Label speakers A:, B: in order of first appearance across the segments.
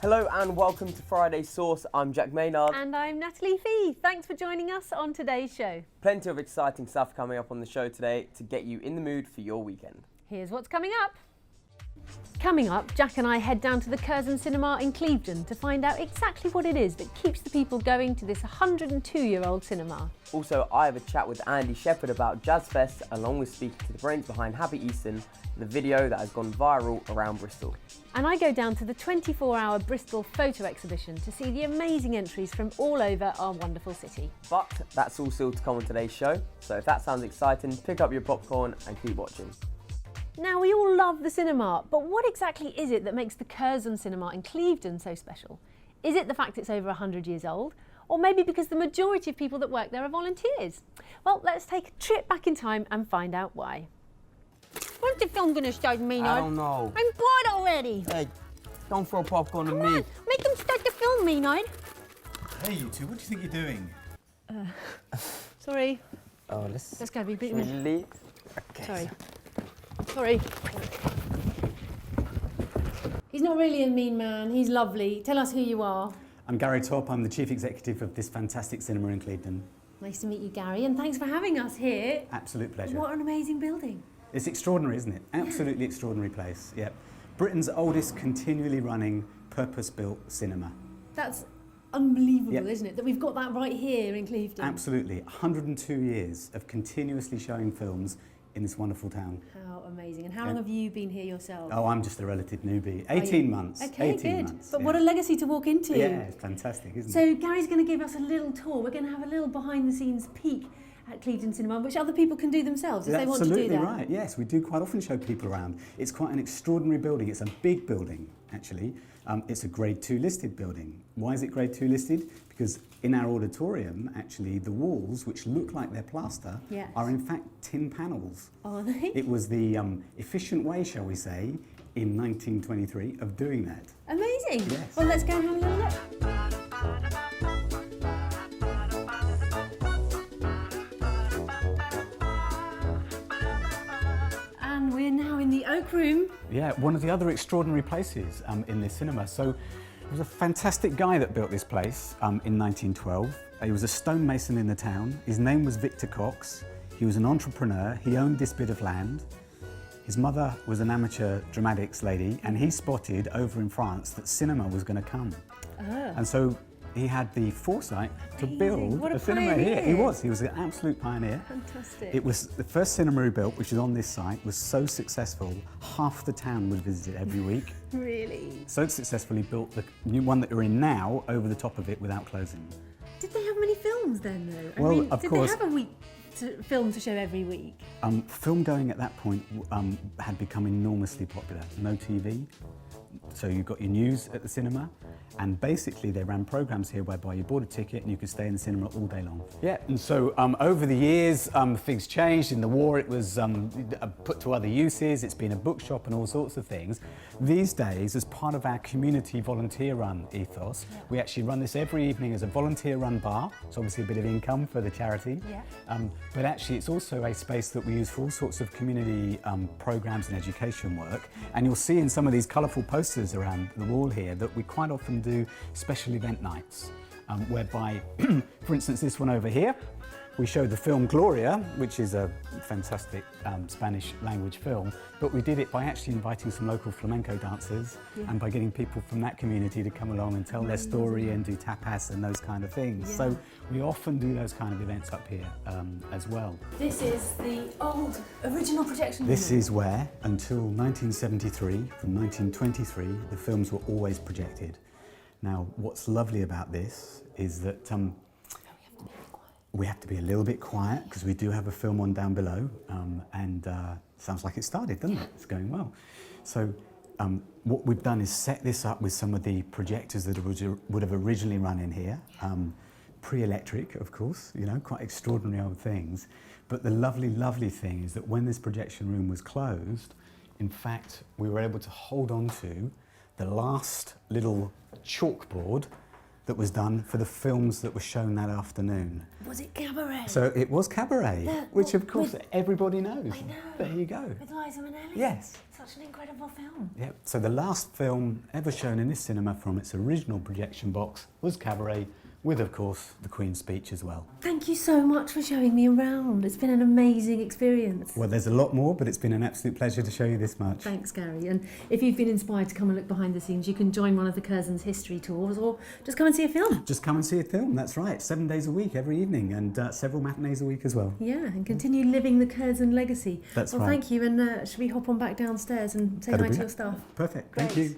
A: Hello and welcome to Friday Sauce. I'm Jack Maynard.
B: And I'm Natalie Fee. Thanks for joining us on today's show.
A: Plenty of exciting stuff coming up on the show today to get you in the mood for your weekend.
B: Here's what's coming up. Coming up, Jack and I head down to the Curzon cinema in Clevedon to find out exactly what it is that keeps the people going to this 102-year-old cinema.
A: Also, I have a chat with Sheppard about Jazz Fest, along with speaking to the brains behind Happy Easton, the video that has gone viral around Bristol.
B: And I go down to the 24-hour Bristol photo exhibition to see the amazing entries from all over our wonderful city.
A: But that's all still to come on today's show, so if that sounds exciting, pick up your popcorn and keep watching.
B: Now, we all love the cinema, but what exactly is it that makes the Curzon cinema in Clevedon so special? Is it the fact it's over 100 years old? Or maybe because the majority of people that work there are volunteers? Well, let's take a trip back in time and find out why. When's the film going to start, Maynard?
C: I don't know.
B: I'm bored already.
C: Hey, don't throw popcorn at me.
B: Come on, make them start the film, Maynard.
D: Hey, you two, what do you think you're doing?
B: Sorry.
C: Oh, let's
B: Let's go.
A: Really?
B: Sorry. Sorry. He's not really a mean man. He's lovely. Tell us who you are.
D: I'm Gary Torp. I'm the chief executive of this fantastic cinema in Clevedon.
B: Nice to meet you, Gary, and thanks for having us here.
D: Absolute pleasure.
B: What an amazing building.
D: It's extraordinary, isn't it? Absolutely extraordinary place. Yep. Britain's oldest continually running purpose-built cinema.
B: That's unbelievable,
D: Yep.
B: isn't it? That we've got that right here in Clevedon.
D: Absolutely. 102 years of continuously showing films in this wonderful town.
B: How amazing. And how long have you been here yourself?
D: Oh, I'm just a relative newbie. 18 months.
B: Okay,
D: 18
B: good.
D: months.
B: But
D: yeah.
B: what a legacy to walk into.
D: Yeah, it's fantastic, isn't it?
B: So Gary's going to give us a little tour. We're going to have a little behind-the-scenes peek at Clevedon Cinema, which other people can do themselves if they want to do that.
D: Absolutely right, yes. We do quite often show people around. It's quite an extraordinary building. It's a big building, actually. It's a Grade 2 listed building. Why is it Grade 2 listed? Because in our auditorium, actually, the walls, which look like they're plaster,
B: Yes.
D: are in fact tin panels.
B: Are they?
D: It was the efficient way, shall we say, in 1923 of doing that.
B: Amazing.
D: Yes.
B: Well, let's go and have a little look. And we're now in the Oak Room.
D: Yeah, one of the other extraordinary places in this cinema. So there was a fantastic guy that built this place in 1912. He was a stonemason in the town. His name was Victor Cox. He was an entrepreneur. He owned this bit of land. His mother was an amateur dramatics lady, and he spotted over in France that cinema was going to come. And so he had the foresight to build
B: What a
D: cinema here.
B: pioneer.
D: He was an absolute pioneer.
B: Fantastic.
D: It was the first cinema he built, which is on this site, was so successful, half the town would visit it every week.
B: Really?
D: So successful, he built the new one that we're in now over the top of it without closing.
B: Did they have many films then, though?
D: Well,
B: I mean,
D: of
B: did
D: course.
B: they have a film to show every week?
D: Film going at that point had become enormously popular. No TV, so you got your news at the cinema, and basically they ran programs here whereby you bought a ticket and you could stay in the cinema all day long. Yeah, and so over the years things changed. In the war it was put to other uses. It's been a bookshop and all sorts of things. These days, as part of our community volunteer-run ethos, we actually run this every evening as a volunteer-run bar. It's obviously a bit of income for the charity.
B: Yeah.
D: But actually it's also a space that we use for all sorts of community programs and education work. And you'll see in some of these colourful posters around the wall here that we quite often do special event nights, whereby, for instance, this one over here, we showed the film Gloria, which is a fantastic Spanish language film, but we did it by actually inviting some local flamenco dancers and by getting people from that community to come along and tell their story and do tapas and those kind of things.
B: Yeah.
D: So we often do those kind of events up here as well.
B: This is the old original projection
D: This
B: room.
D: is where, until 1973, from 1923, the films were always projected. Now, what's lovely about this is that we have to be a little bit quiet because we do have a film on down below, and sounds like it started, doesn't it? It's going well. So what we've done is set this up with some of the projectors that would have originally run in here, pre-electric, of course, you know, quite extraordinary old things. But the lovely, lovely thing is that when this projection room was closed, in fact, we were able to hold on to the last little chalkboard that was done for the films that were shown that afternoon.
B: Was it Cabaret?
D: So it was Cabaret, which of course everybody knows.
B: I know.
D: There you go.
B: With Liza Minnelli?
D: Yes.
B: Such an incredible film.
D: Yep. So the last film ever shown in this cinema from its original projection box was Cabaret, with of course the Queen's speech as well.
B: Thank you so much for showing me around. It's been an amazing experience.
D: Well, there's a lot more, but it's been an absolute pleasure to show you this much.
B: Thanks, Gary. And if you've been inspired to come and look behind the scenes, you can join one of the Curzon's history tours or just come and see a film.
D: Just come and see a film, that's right. 7 days a week, every evening, and several matinees a week as well.
B: Yeah, and continue living the Curzon legacy.
D: That's
B: well,
D: right.
B: Thank you, and should we hop on back downstairs and say
D: That'll
B: hi
D: be
B: to
D: it.
B: your staff?
D: Perfect,
B: Great.
D: thank you.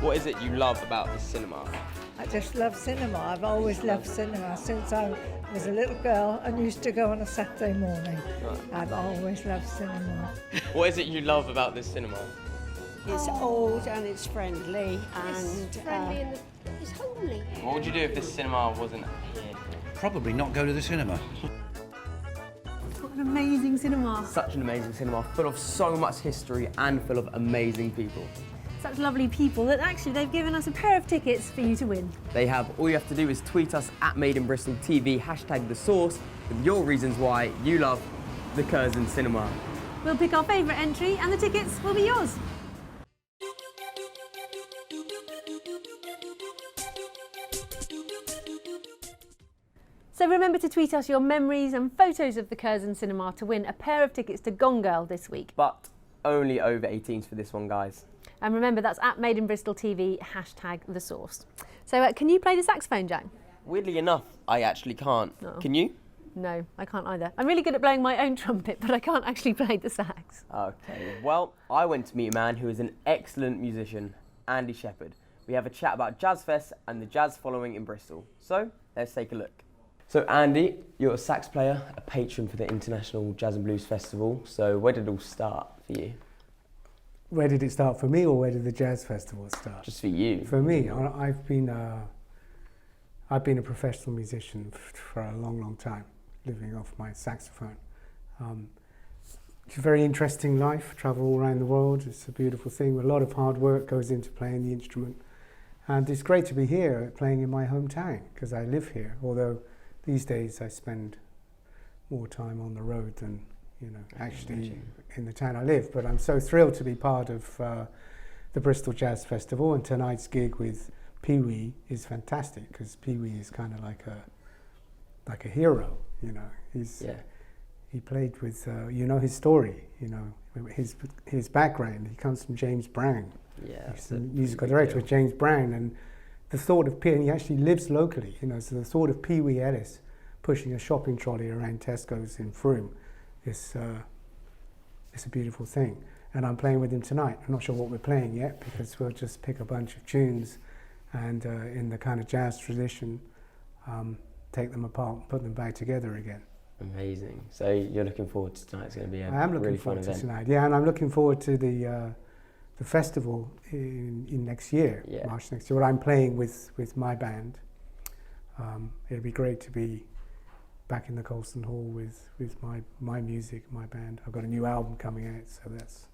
A: What is it you love about the cinema?
E: I just love cinema. I've always loved cinema since I was a little girl and used to go on a Saturday morning. I've always loved cinema.
A: What is it you love about this cinema?
F: It's old and it's friendly and
G: it's homely.
A: What would you do if this cinema wasn't here?
H: Probably not go to the cinema.
B: What an amazing cinema.
A: Such an amazing cinema, full of so much history and full of amazing people.
B: Such lovely people that actually they've given us a pair of tickets for you to win.
A: They have. All you have to do is tweet us at Made in Bristol TV, hashtag The Source, with your reasons why you love the Curzon cinema.
B: We'll pick our favourite entry and the tickets will be yours. So remember to tweet us your memories and photos of the Curzon cinema to win a pair of tickets to Gone Girl this week.
A: But only over 18s for this one, guys.
B: And remember, that's at Made in Bristol TV, hashtag The Source. So can you play the saxophone, Jack?
A: Weirdly enough, I actually can't.
B: Oh.
A: Can you?
B: No, I can't either. I'm really good at blowing my own trumpet, but I can't actually play the sax.
A: Okay, well, I went to meet a man who is an excellent musician, Andy Sheppard. We have a chat about Jazz Fest and the jazz following in Bristol. So, let's take a look. So Andy, you're a sax player, a patron for the International Jazz and Blues Festival. So where did it all start for you?
I: Where did it start for me, or where did the Jazz Festival start?
A: Just for you.
I: For me, I've been a professional musician for a long, long time, living off my saxophone. It's a very interesting life, travel all around the world. It's a beautiful thing. A lot of hard work goes into playing the instrument. And it's great to be here playing in my hometown, because I live here, although these days I spend more time on the road than actually in the town I live. But I'm so thrilled to be part of the Bristol Jazz Festival, and tonight's gig with Pee Wee is fantastic, because Pee Wee is kind of like a hero. He played with his story, his background. He comes from James Brown.
A: Yeah,
I: he's the musical director of James Brown, and the thought of he actually lives locally, so the thought of Pee Wee Ellis pushing a shopping trolley around Tesco's in Frome is a beautiful thing. And I'm playing with him tonight. I'm not sure what we're playing yet, because we'll just pick a bunch of tunes and in the kind of jazz tradition, take them apart and put them back together again.
A: Amazing. So you're looking forward to tonight? It's going to be a
I: I am looking
A: really
I: forward
A: fun
I: to
A: event.
I: tonight. Yeah, and I'm looking forward to the festival in next year, March next year. Where I'm playing with my band. It'll be great to be back in the Colston Hall with my music, my band. I've got a new album coming out, so that's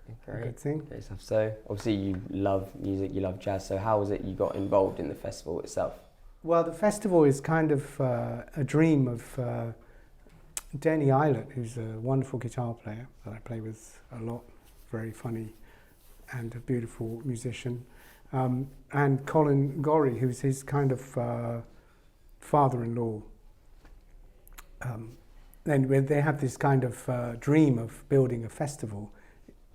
I: a good thing.
A: Great stuff. So obviously you love music, you love jazz. So how was it you got involved in the festival itself?
I: Well, the festival is kind of a dream of Denny Eilert, who's a wonderful guitar player that I play with a lot, very funny and a beautiful musician, and Colin Gorry, who's his kind of father-in-law. And they have this kind of dream of building a festival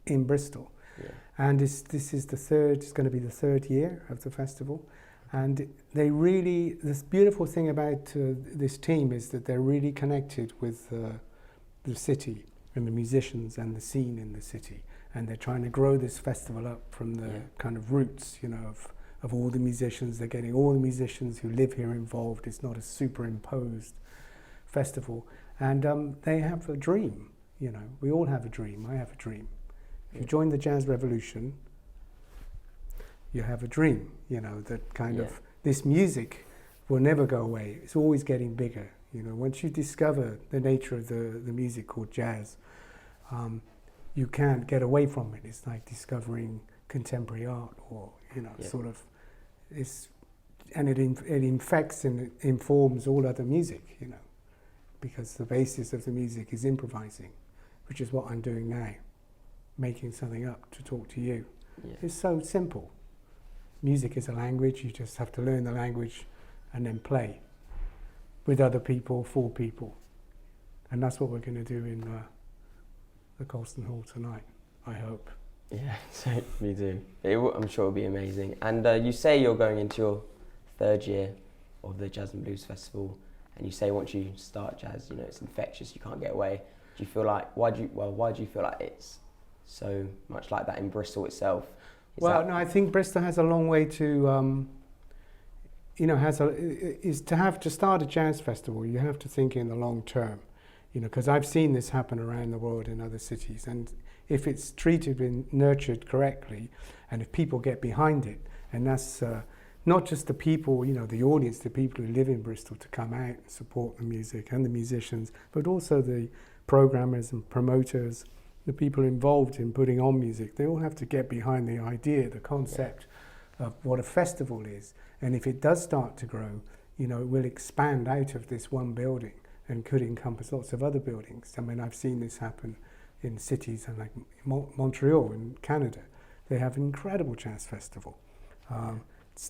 I: in Bristol. Yeah. And this is it's going to be the third year of the festival. And this beautiful thing about this team is that they're really connected with the city and the musicians and the scene in the city. And they're trying to grow this festival up from the kind of roots, of all the musicians. They're getting all the musicians who live here involved. It's not a superimposed festival. And they have a dream, We all have a dream. I have a dream. If you join the Jazz Revolution, you have a dream, that kind of, this music will never go away. It's always getting bigger, You know, once you discover the nature of the music called jazz, you can't get away from it. It's like discovering contemporary art, or sort of, and it infects and it informs all other music. Because the basis of the music is improvising, which is what I'm doing now, making something up to talk to you.
A: Yeah.
I: It's so simple. Music is a language. You just have to learn the language and then play with other people, for people. And that's what we're going to do in the Colston Hall tonight, I hope.
A: Yeah, so me too. I'm sure it'll be amazing. And you say you're going into your 3rd year of the Jazz and Blues Festival, and you say once you start jazz, it's infectious, you can't get away. Do you feel like, why do you feel like it's so much like that in Bristol itself?
I: No, I think Bristol has a long way to, to start a jazz festival, you have to think in the long term, because I've seen this happen around the world in other cities, and if it's treated and nurtured correctly, and if people get behind it, and that's not just the people, the audience, the people who live in Bristol to come out and support the music and the musicians, but also the programmers and promoters, the people involved in putting on music, they all have to get behind the idea, the concept of what a festival is. And if it does start to grow, it will expand out of this one building and could encompass lots of other buildings. I mean, I've seen this happen in cities like Montreal in Canada. They have an incredible jazz festival.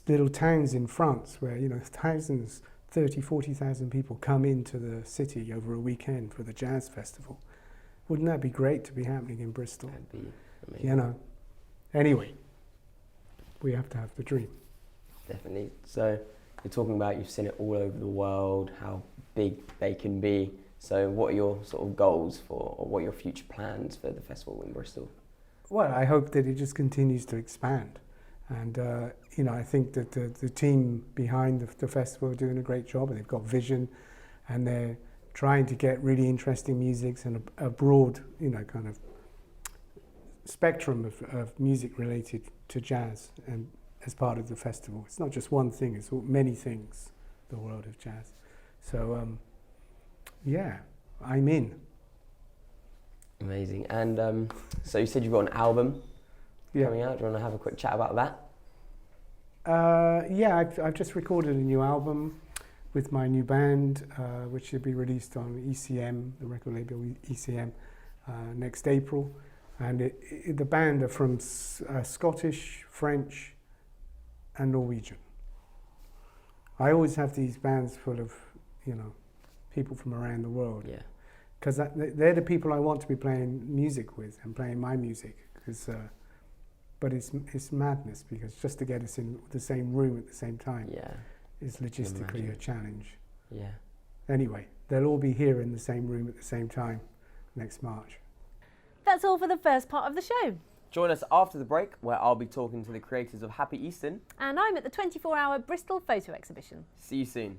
I: Little towns in France where, thousands, 30, 40,000 people come into the city over a weekend for the jazz festival. Wouldn't that be great to be happening in Bristol?
A: That'd be amazing.
I: Anyway, we have to have the dream.
A: Definitely. So you're talking about you've seen it all over the world, how big they can be. So what are your sort of goals or what are your future plans for the festival in Bristol?
I: Well, I hope that it just continues to expand. And, I think that the team behind the festival are doing a great job, and they've got vision, and they're trying to get really interesting musics and a broad, kind of spectrum of music related to jazz, and as part of the festival. It's not just one thing, it's many things, the world of jazz. So, I'm in.
A: Amazing. And so you said you've got an album coming out. Do you want to have a quick chat about that?
I: I've just recorded a new album with my new band, which will be released on ECM, the record label ECM, next April. And the band are from Scottish, French, and Norwegian. I always have these bands full of, people from around the world.
A: Yeah.
I: Because they're the people I want to be playing music with and playing my music. But it's madness, because just to get us in the same room at the same time is logistically a challenge.
A: Yeah.
I: Anyway, they'll all be here in the same room at the same time next March.
B: That's all for the first part of the show.
A: Join us after the break, where I'll be talking to the creators of Happy Easton.
B: And I'm at the 24-hour Bristol photo exhibition.
A: See you soon.